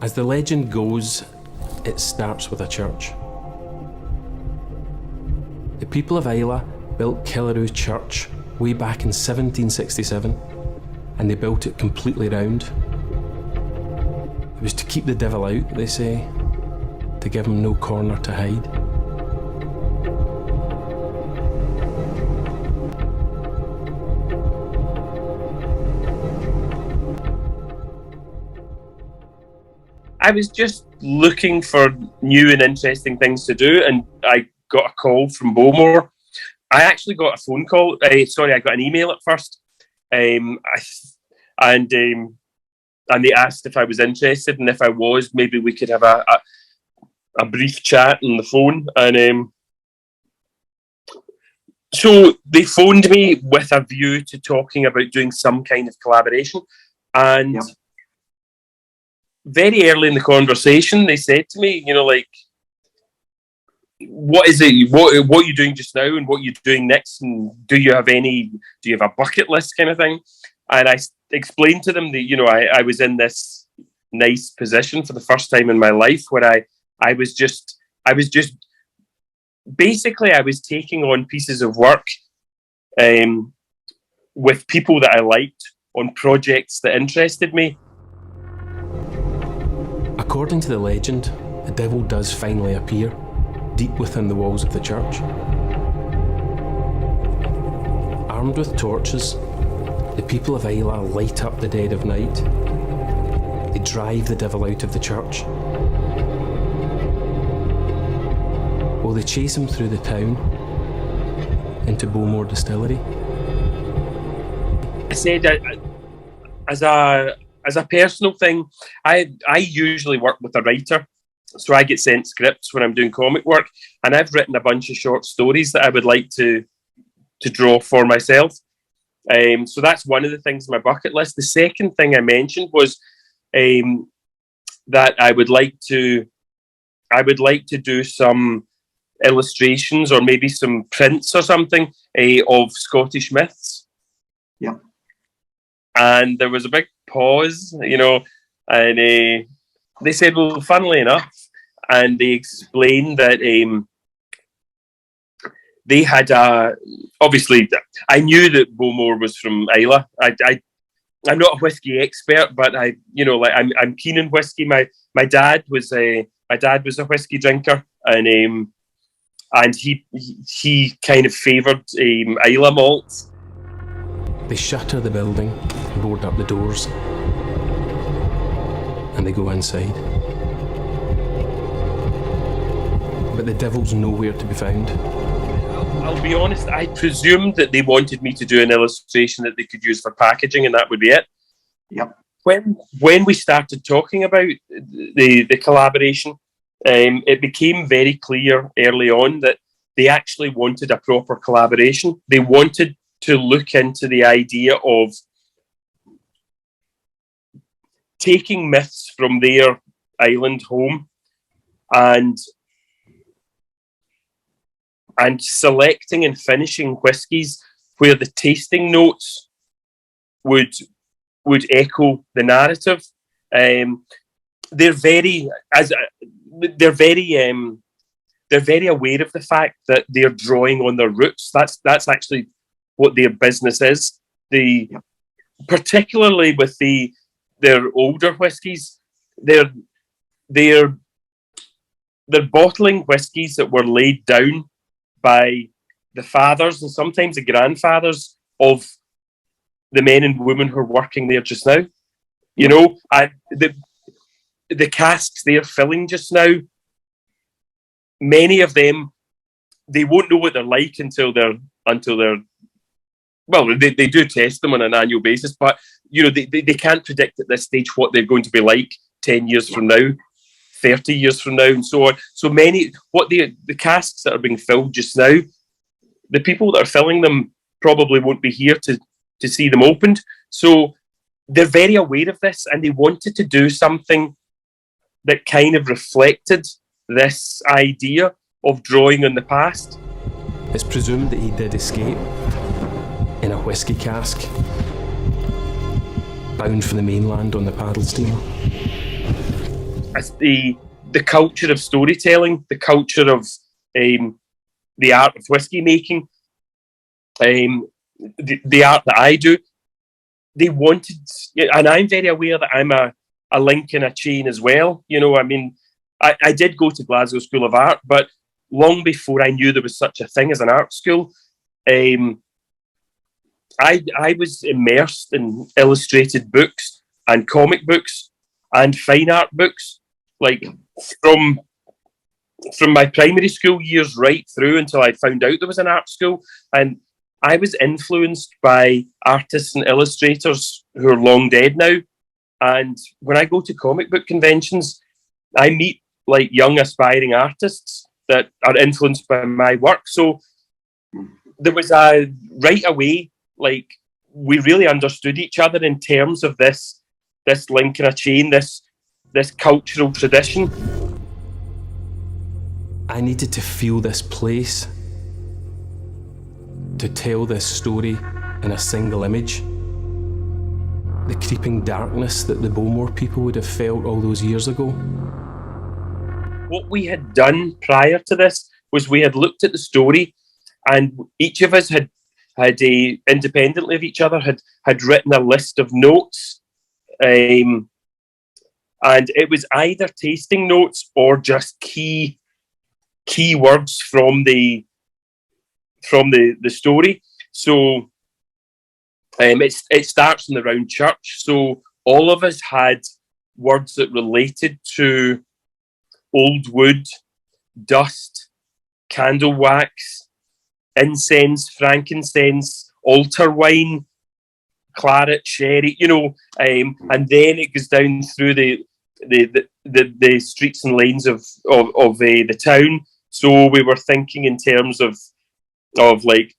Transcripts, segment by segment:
As the legend goes, it starts with a church. The people of Islay built Killaroo Church way back in 1767, and they built it completely round. It was to keep the devil out, they say, to give him no corner to hide. I was just looking for new and interesting things to do, and I got a call from Bowmore. I actually got a phone call. I got an email at first, and they asked if I was interested, and if I was, maybe we could have a brief chat on the phone. And so they phoned me with a view to talking about doing some kind of collaboration, and. Yep. Very early in the conversation, they said to me, what is it? What are you doing just now, and what are you doing next? And do you have a bucket list kind of thing? And I explained to them that I was in this nice position for the first time in my life where I was basically taking on pieces of work with people that I liked on projects that interested me. According to the legend, the devil does finally appear, deep within the walls of the church. Armed with torches, the people of Islay light up the dead of night. They drive the devil out of the church. While they chase him through the town, into Bowmore Distillery. I said, as a personal thing, I usually work with a writer, so I get sent scripts when I'm doing comic work, and I've written a bunch of short stories that I would like to draw for myself. So that's one of the things on my bucket list. The second thing I mentioned was that I would like to do some illustrations or maybe some prints or something of Scottish myths. Yeah. And there was a big pause, and they said, well, funnily enough, and they explained that they had obviously, I knew that Bowmore was from Islay. I'm not a whiskey expert, but I'm keen on whiskey. My dad was a whiskey drinker, and he kind of favoured Islay malt. They shutter the building, board up the doors, and they go inside. But the devil's nowhere to be found. I'll be honest, I presumed that they wanted me to do an illustration that they could use for packaging, and that would be it. Yep. When we started talking about the collaboration, it became very clear early on that they actually wanted a proper collaboration. They wanted to look into the idea of taking myths from their island home and selecting and finishing whiskies where the tasting notes would echo the narrative. They're very aware of the fact that they're drawing on their roots. That's actually what their business is. Particularly with their older whiskies, they're bottling whiskies that were laid down by the fathers and sometimes the grandfathers of the men and women who are working there just now. And the casks they're filling just now, many of them, they won't know what they're like until they're well, they do test them on an annual basis, but they can't predict at this stage what they're going to be like 10 years from now, 30 years from now, and so on. So many, the casks that are being filled just now, the people that are filling them probably won't be here to see them opened. So they're very aware of this, and they wanted to do something that kind of reflected this idea of drawing on the past. It's presumed that he did escape in a whisky cask, bound for the mainland on the paddle steamer. as the culture of storytelling, the culture of the art of whiskey making, the art that I do. They wanted, and I'm very aware that I'm a link in a chain as well. You know, I mean, I did go to Glasgow School of Art, but long before I knew there was such a thing as an art school, I was immersed in illustrated books and comic books and fine art books, like from my primary school years right through until I found out there was an art school. And I was influenced by artists and illustrators who are long dead now. And when I go to comic book conventions, I meet like young aspiring artists that are influenced by my work. So there was right away, like, we really understood each other in terms of this link in a chain, this cultural tradition. I needed to feel this place, to tell this story in a single image. The creeping darkness that the Bowmore people would have felt all those years ago. What we had done prior to this was we had looked at the story, and each of us had independently of each other, had written a list of notes. And it was either tasting notes or just key words from the story. So it starts in the round church. So all of us had words that related to old wood, dust, candle wax, incense, frankincense, altar wine, claret, sherry, you know, and then it goes down through the streets and lanes of the town. So we were thinking in terms of like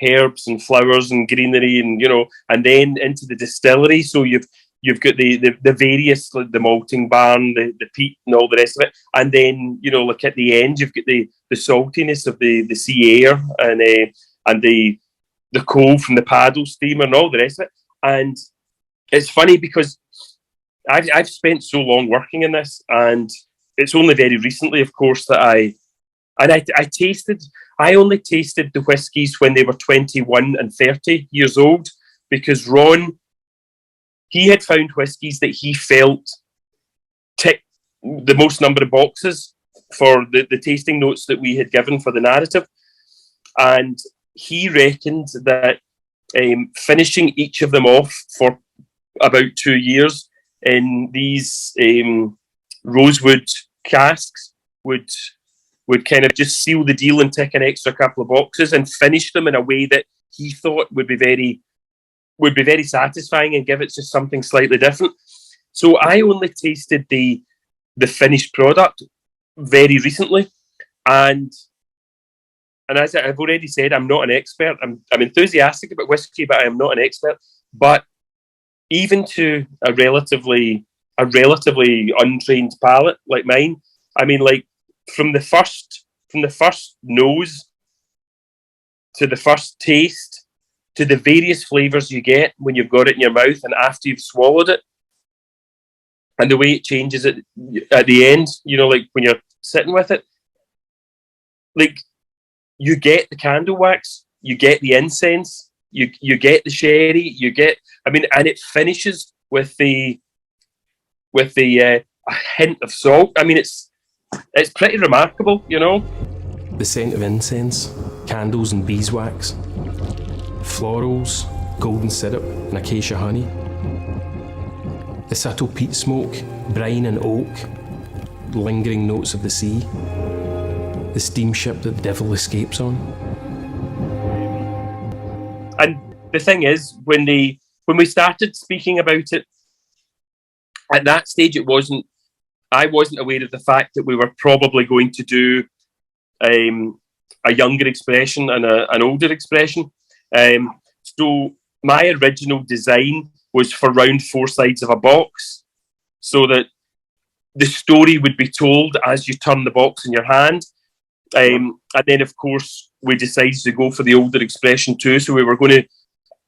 herbs and flowers and greenery, and you know, and then into the distillery. So you've got the various, like the malting barn, the peat, and all the rest of it. And then, you know, like at the end, you've got the saltiness of the sea air and the coal from the paddle steamer and all the rest of it. And it's funny because I've spent so long working in this, and it's only very recently, of course, that I only tasted the whiskies when they were 21 and 30 years old, because Ron, he had found whiskies that he felt ticked the most number of boxes for the tasting notes that we had given for the narrative. And he reckoned that finishing each of them off for about 2 years in these rosewood casks would kind of just seal the deal and tick an extra couple of boxes and finish them in a way that he thought would be very satisfying and give it just something slightly different. So I only tasted the finished product very recently, and as I've already said, I'm not an expert. I'm enthusiastic about whiskey, but I am not an expert. But even to a relatively untrained palate like mine, I mean, like from the first nose to the first taste to the various flavors you get when you've got it in your mouth and after you've swallowed it, and the way it changes at the end, you know, like when you're sitting with it, like you get the candle wax, you get the incense, you get the sherry, you get, I mean, and it finishes with the a hint of salt. I mean, it's pretty remarkable, you know. The scent of incense, candles and beeswax, florals, golden syrup and acacia honey. The subtle peat smoke, brine and oak, lingering notes of the sea. The steamship that the devil escapes on. And the thing is, when we started speaking about it, at that stage I wasn't aware of the fact that we were probably going to do a younger expression and an older expression. So my original design was for round 4 sides of a box, so that the story would be told as you turn the box in your hand. And then, of course, we decided to go for the older expression too. So we were going to,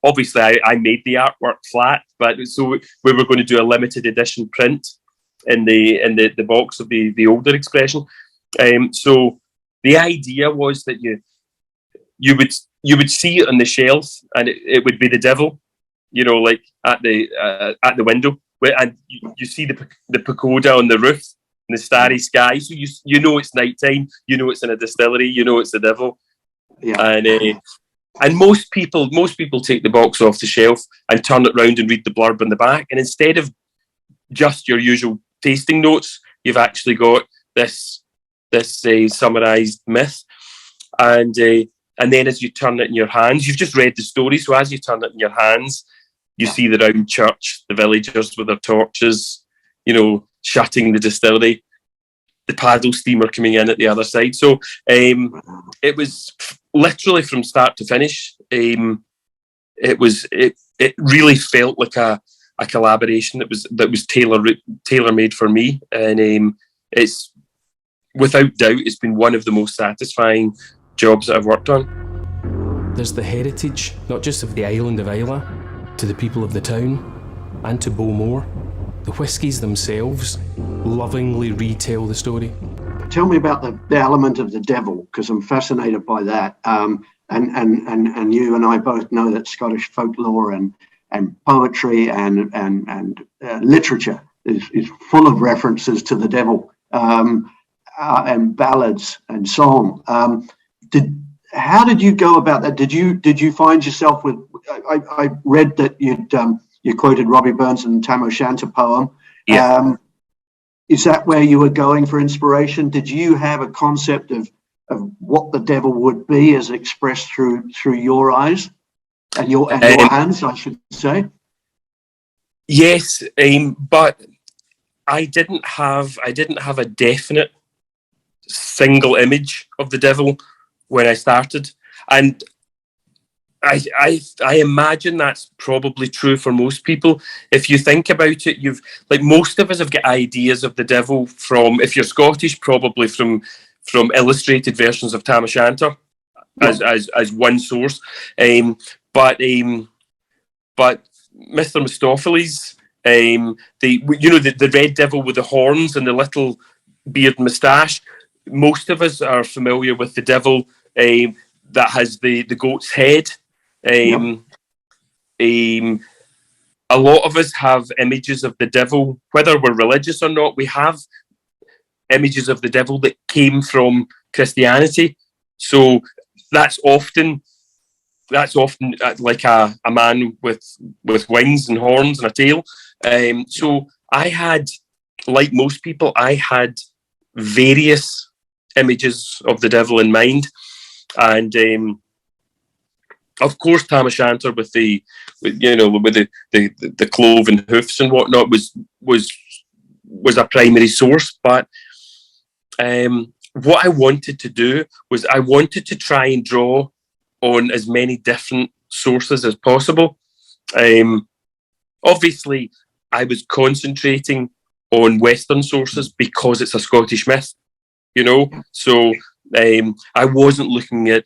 obviously, I made the artwork flat, but so we were going to do a limited edition print in the box of the older expression. So the idea was that you would see it on the shelf, and it would be the devil, like at the window, and you see the pagoda on the roof and the starry sky. So you know it's nighttime. You know it's in a distillery. You know it's the devil. Yeah. And most people take the box off the shelf and turn it round and read the blurb on the back. And instead of just your usual tasting notes, you've actually got this summarised myth. And then as you turn it in your hands, you've just read the story. So as you turn it in your hands, you see the round church, the villagers with their torches, shutting the distillery, the paddle steamer coming in at the other side. So it was literally from start to finish. It really felt like a collaboration that was tailor made for me, and it's without doubt it's been one of the most satisfying jobs that I've worked on. There's the heritage, not just of the island of Islay, to the people of the town, and to Bowmore. The whiskies themselves lovingly retell the story. Tell me about the element of the devil, because I'm fascinated by that. And you and I both know that Scottish folklore and poetry and literature is full of references to the devil, and ballads and song. How did you go about that? Did you find yourself with? I read that you quoted Robbie Burns and Tam O'Shanter poem. Yeah. Is that where you were going for inspiration? Did you have a concept of what the devil would be as expressed through your eyes and your hands, I should say? Yes, but I didn't have a definite single image of the devil when I started, and I imagine that's probably true for most people. If you think about it, most of us have got ideas of the devil from, if you're Scottish, probably from illustrated versions of Tam O'Shanter as one source. But Mr. Mistopheles, the red devil with the horns and the little beard moustache. Most of us are familiar with the devil that has the goat's head. A lot of us have images of the devil, whether we're religious or not. We have images of the devil that came from Christianity. So that's often like a man with wings and horns and a tail. So I had, like most people, I had various images of the devil in mind, and of course, Tam O'Shanter with the cloven hoofs and whatnot was a primary source. But what I wanted to do was I wanted to try and draw on as many different sources as possible. Obviously, I was concentrating on Western sources because it's a Scottish myth, So I wasn't looking at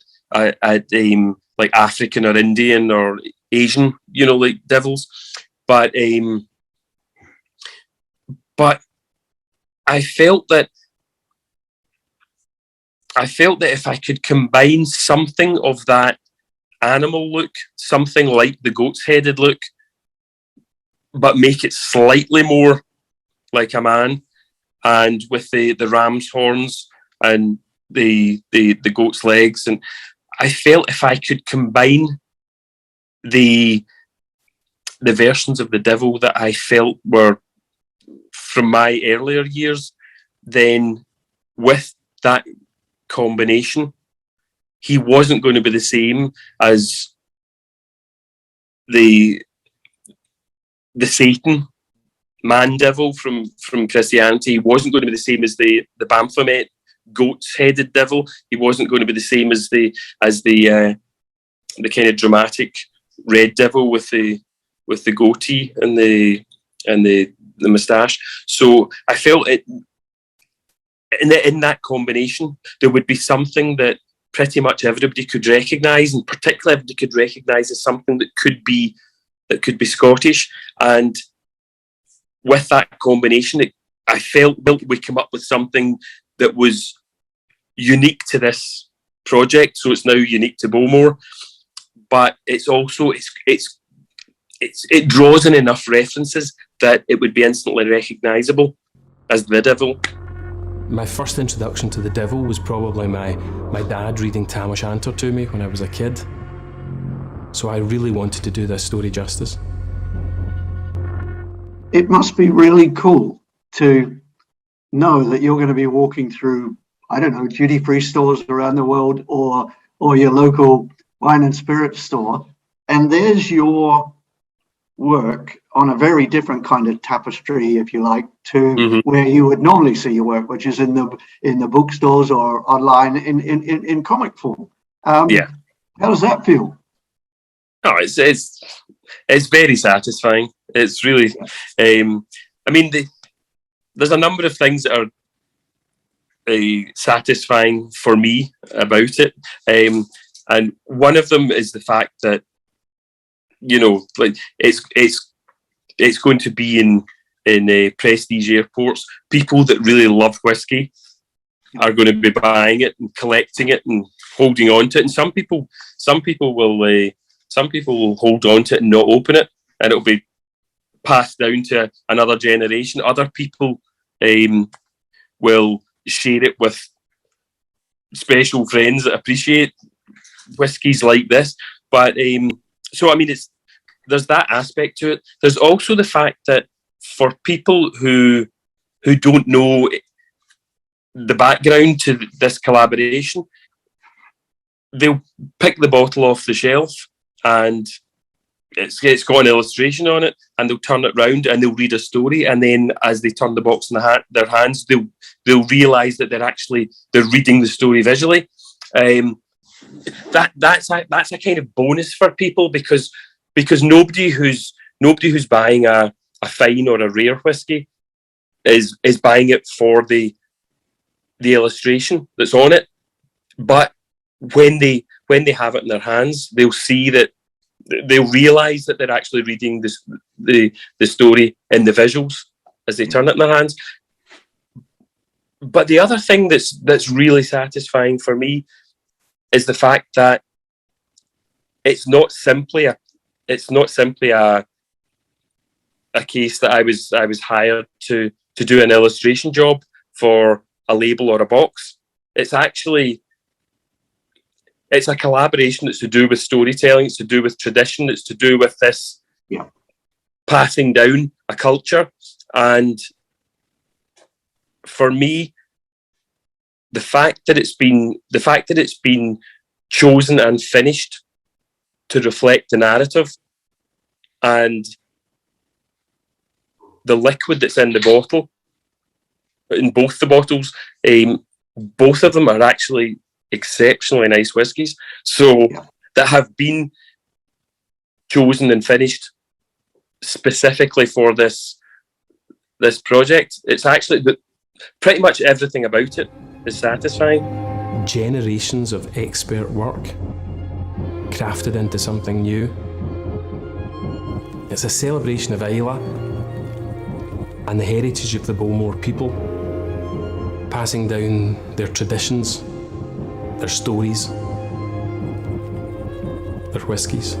like African or Indian or Asian, like devils. But I felt that if I could combine something of that animal look, something like the goat's headed look, but make it slightly more like a man, and with the ram's horns and the goat's legs, and I felt if I could combine the versions of the devil that I felt were from my earlier years, then with that combination, he wasn't going to be the same as the Satan man devil from Christianity. He wasn't going to be the same as the Baphomet goat's headed devil. He wasn't going to be the same as the kind of dramatic red devil with the goatee and the moustache. So I felt it in that combination there would be something that pretty much everybody could recognise, and particularly everybody could recognise as something that could be Scottish. And with that combination, I felt we came up with something that was unique to this project, so it's now unique to Bowmore. But it's also it draws in enough references that it would be instantly recognisable as the Devil. My first introduction to the Devil was probably my dad reading Tam O'Shanter to me when I was a kid. So I really wanted to do this story justice. It must be really cool to know that you're going to be walking through, I don't know, duty-free stores around the world or your local wine and spirit store, and there's your work on a very different kind of tapestry, if you like, to where you would normally see your work, which is in the bookstores or online in comic form. How does that feel? Oh, it's very satisfying. It's really, I mean, there's a number of things that are satisfying for me about it, and one of them is the fact that, you know, like it's going to be in prestige airports. People that really love whiskey are going to be buying it and collecting it and holding on to it. And some people will hold on to it and not open it, and it'll be passed down to another generation. Other people will share it with special friends that appreciate whiskies like this. But so I mean, there's that aspect to it. There's also the fact that for people who don't know the background to this collaboration, they'll pick the bottle off the shelf and it's got an illustration on it, and they'll turn it round and they'll read a story, and then as they turn the box in their hands, they'll realise that they're reading the story visually. That's a kind of bonus for people because nobody who's buying a fine or a rare whiskey is buying it for the illustration that's on it. But when they have it in their hands, they'll see that they'll realise that they're actually reading the story in the visuals as they turn it in their hands. But the other thing that's really satisfying for me is the fact that it's not simply a case that I was hired to do an illustration job for a label or a box. It's a collaboration that's to do with storytelling, it's to do with tradition, it's to do with this passing down a culture. And for me, the fact that it's been chosen and finished to reflect the narrative, and the liquid that's in the bottle, in both the bottles, both of them are actually exceptionally nice whiskies, so that have been chosen and finished specifically for this project. It's actually pretty much everything about it is satisfying. Generations of expert work crafted into something new. It's a celebration of Islay and the heritage of the Bowmore people, passing down their traditions, their stories, their whiskies.